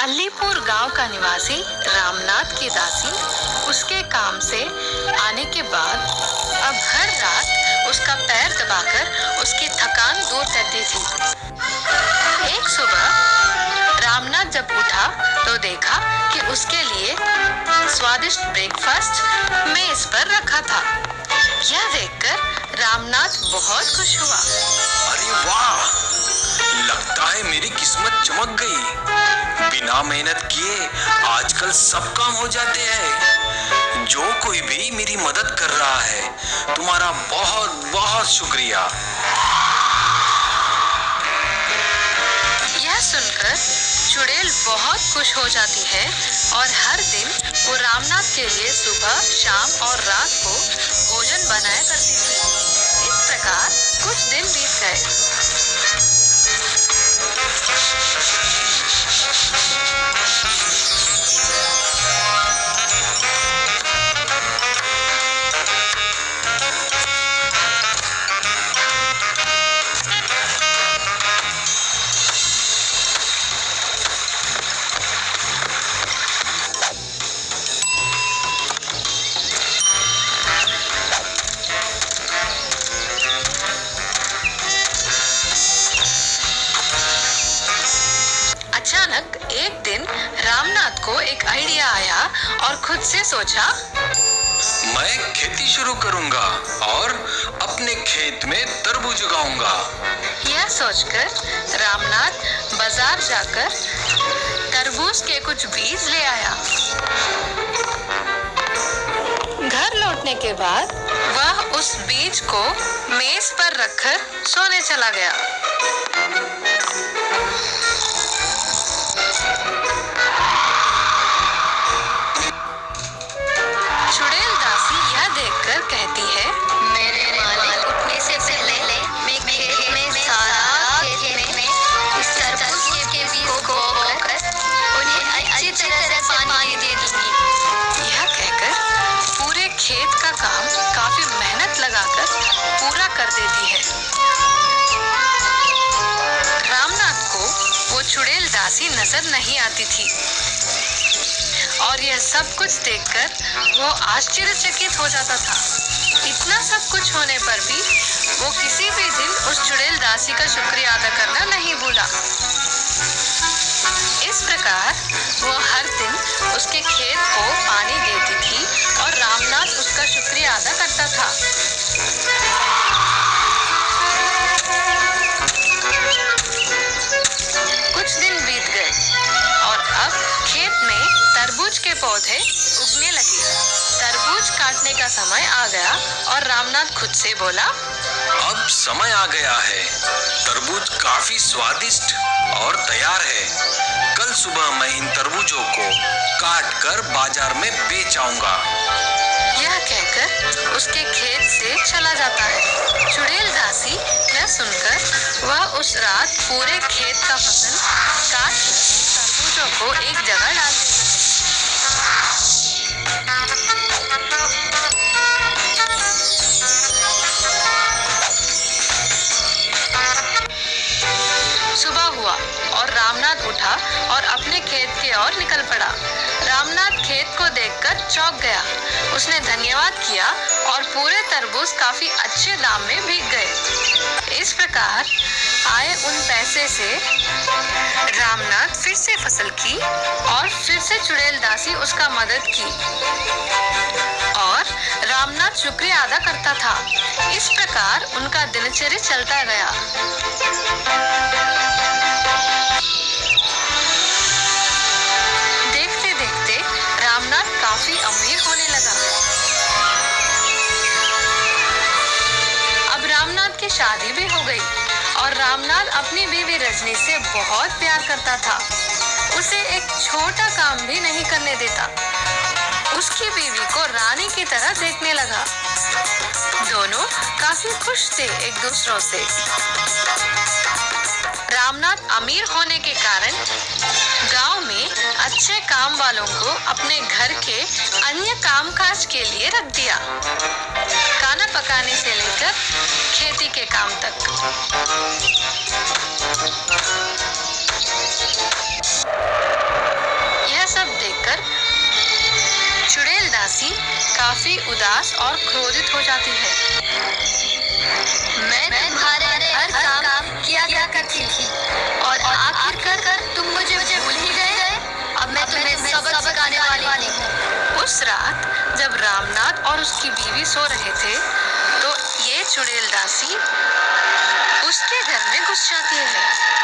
अलीपुर गांव का निवासी रामनाथ की दासी उसके काम से आने के बाद अब हर रात उसका पैर दबाकर उसकी थकान दूर करती थी। एक सुबह रामनाथ जब उठा तो देखा कि उसके लिए स्वादिष्ट ब्रेकफास्ट मेज पर रखा था। यह देखकर रामनाथ बहुत खुश हुआ। अरे वाह, लगता है मेरी किस्मत चमक गई। बिना मेहनत किए आजकल सब काम हो जाते हैं। जो कोई भी मेरी मदद कर रहा है, तुम्हारा बहुत बहुत शुक्रिया। यह सुनकर चुड़ैल बहुत खुश हो जाती है और हर दिन वो रामनाथ के लिए सुबह, शाम और रात को भोजन बनाया करती थी। इस प्रकार कुछ दिन बीत गए। अचानक एक दिन रामनाथ को एक आइडिया आया और खुद से सोचा, मैं खेती शुरू करूंगा और अपने खेत में तरबूज उगाऊंगा। यह सोचकर रामनाथ बाजार जाकर तरबूज के कुछ बीज ले आया। घर लौटने के बाद वह उस बीज को मेज पर रखकर सोने चला गया। चुड़ैल दासी यह देखकर कहती है, मेरे मालिक उठने से पहले मैं खेत में इस तरबूज के बीज को बोकर उन्हें अच्छी तरह से पानी दे दूंगी। यह कहकर पूरे खेत का काम काफी मेहनत लगाकर पूरा कर देती है। रामनाथ को वो चुड़ैल दासी नजर नहीं आती थी और यह सब कुछ देखकर वो आश्चर्यचकित हो जाता था। इतना सब कुछ होने पर भी वो किसी भी दिन उस चुड़ैल दासी का शुक्रिया अदा करना नहीं भूला। इस प्रकार वो हर दिन उसके खेत को पानी देती थी और रामनाथ उसका शुक्रिया अदा करता था। कुछ दिन बीत गए और अब खेत में तरबूज के पौधे उगने लगे। तरबूज काटने का समय आ गया और रामनाथ खुद से बोला, अब समय आ गया है। तरबूज काफी स्वादिष्ट और तैयार है। कल सुबह मैं इन तरबूजों को काट कर बाजार में बेच आऊंगा। यह कहकर उसके खेत से चला जाता है। चुड़ैल दासी यह सुनकर वह उस रात पूरे खेत का फसल काट तरबूजों को एक जगह डाल देती है। सुबह हुआ और रामनाथ उठा और अपने खेत की ओर निकल पड़ा। रामनाथ खेत को देखकर चौंक गया। उसने धन्यवाद किया और पूरे तरबूज काफी अच्छे दाम में बिक गए। इस प्रकार आए उन पैसे से रामनाथ फिर से फसल की और फिर से चुड़ैल दासी उसका मदद की और रामनाथ शुक्रिया अदा करता था। इस प्रकार उनका दिनचर्या चलता गया। देखते देखते रामनाथ काफी अमीर होने लगा। अब रामनाथ की शादी भी हो गई और रामनाथ अपनी बीवी रजनी से बहुत प्यार करता था। उसे एक छोटा काम भी नहीं करने देता। उसकी बीवी को रानी की तरह देखने लगा। दोनों काफी खुश थे एक दूसरों से। रामनाथ अमीर होने के कारण गांव में अच्छे काम वालों को अपने घर के अन्य कामकाज के लिए रख दिया, खाना पकाने से लेकर खेती के काम तक। काफी उदास और क्रोधित हो जाती है। मैं तुम्हारे हर काम किया करती थी और आखिरकार तुम मुझे भूल ही गए। अब मैं तुम्हें सबक सिखाने वाली हूँ। उस रात जब रामनाथ और उसकी बीवी सो रहे थे तो ये चुड़ैल दासी उसके घर में घुस जाती है।